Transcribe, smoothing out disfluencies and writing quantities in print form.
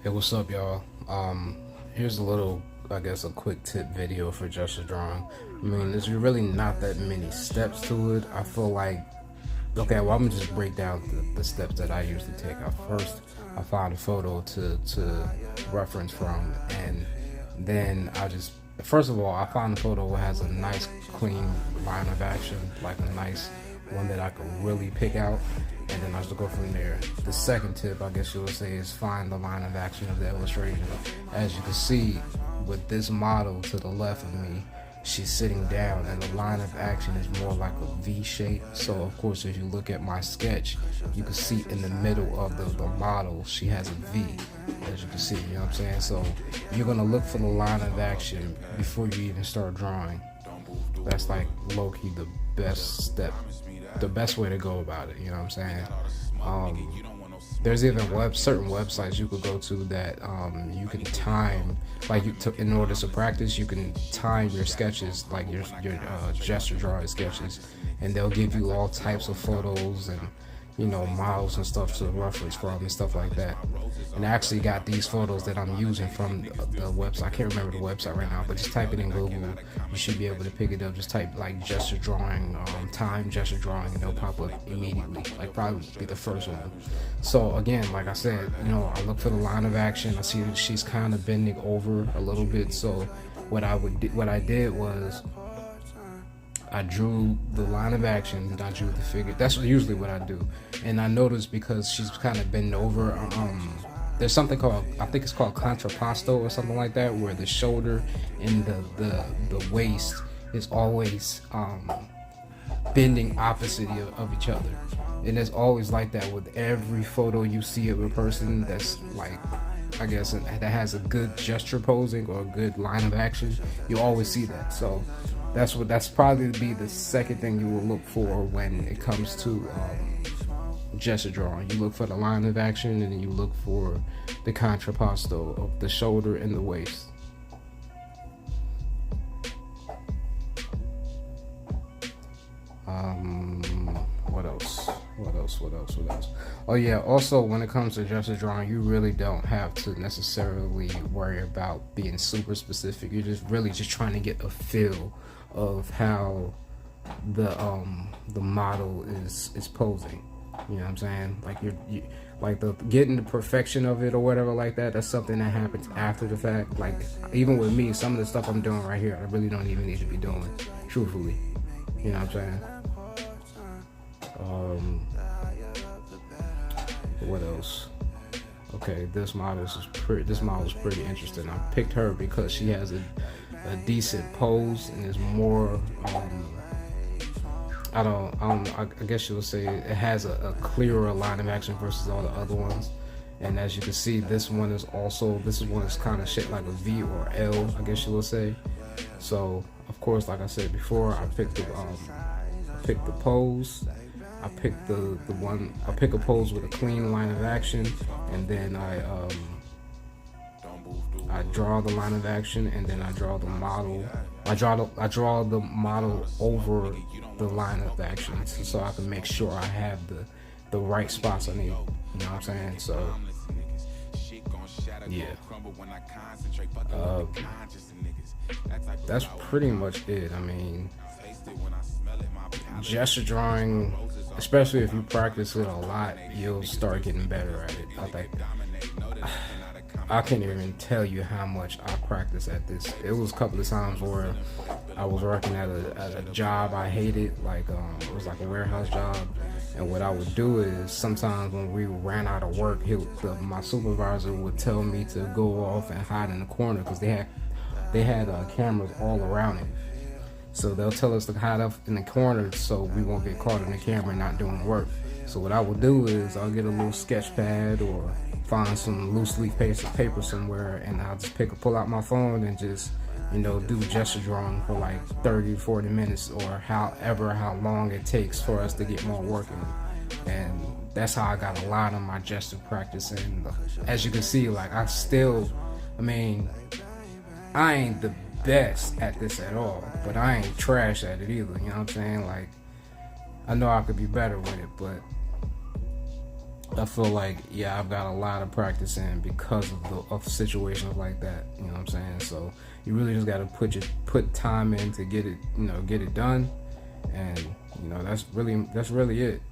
Hey, what's up, y'all? Here's a little, I guess, a quick tip video for gesture drawing. I mean, there's really not that many steps to it. I feel like, okay, well, I'm gonna just break down the steps that I usually take. First, I find a photo to reference from, and then first of all, I find a photo that has a nice, clean line of action, like a nice one that I could really pick out, and then I just go from there. The second tip, I guess you would say, is find the line of action of the illustration. As you can see, with this model to the left of me, she's sitting down, and the line of action is more like a V shape. So of course, if you look at my sketch, you can see in the middle of the model, she has a V, as you can see, you know what I'm saying? So you're gonna look for the line of action before you even start drawing. That's like low-key the best step, the best way to go about it, you know what I'm saying? There's even certain websites you could go to that you can time, like in order to practice, you can time your sketches, like your gesture drawing sketches, and they'll give you all types of photos and models and stuff to reference from and stuff like that. And I actually got these photos that I'm using from the website. I can't remember the website right now, but just type it in Google. You should be able to pick it up. Just type like gesture drawing, time gesture drawing, and they'll pop up immediately. Like probably be the first one. So again, like I said, I look for the line of action. I see that she's kind of bending over a little bit. So what I did was, I drew the line of action and I drew the figure. That's usually what I do. And I noticed because she's kind of bending over, there's something called, I think it's called contrapposto or something like that, where the shoulder and the waist is always bending opposite of each other. And it's always like that with every photo you see of a person that's like, I guess, that has a good gesture posing or a good line of action. You always see that. So that's probably be the second thing you will look for when it comes to gesture drawing. You look for the line of action, and then you look for the contrapposto of the shoulder and the waist. What else? Oh yeah, also when it comes to gesture drawing, you really don't have to necessarily worry about being super specific. You're just really just trying to get a feel of how the model is posing. You know what I'm saying? Like you like the getting the perfection of it or whatever like that. That's something that happens after the fact. Like even with me, some of the stuff I'm doing right here, I really don't even need to be doing, truthfully. You know what I'm saying? What else? Okay, this model is pretty interesting. I picked her because she has a decent pose and is more I guess you would say it has a clearer line of action versus all the other ones. And as you can see, this one is kind of shaped like a V or L, I guess you would say. So of course, like I said before, I picked the pose. I pick a pose with a clean line of action, and then I draw the line of action, and then I draw the model. I draw the model over the line of action, so I can make sure I have the right spots I need. You know what I'm saying? So yeah, that's pretty much it. I mean, gesture drawing, especially if you practice it a lot, you'll start getting better at it. I think I can't even tell you how much I practice at this. It was a couple of times where I was working at a job I hated, like it was like a warehouse job. And what I would do is sometimes when we ran out of work, my supervisor would tell me to go off and hide in the corner because they had cameras all around it. So they'll tell us to hide up in the corner so we won't get caught in the camera not doing work. So what I would do is I'll get a little sketch pad or find some loose leaf paper somewhere, and I'll just pull out my phone and just do gesture drawing for like 30 to 40 minutes or how long it takes for us to get more work in. And that's how I got a lot of my gesture practice. And as you can see, like I ain't the best at this at all, but I ain't trash at it either. You know what I'm saying? Like I know I could be better with it, but I feel like, yeah, I've got a lot of practice in because of situations like that. You know what I'm saying? So you really just got to put time in to get it, get it done, and that's really it.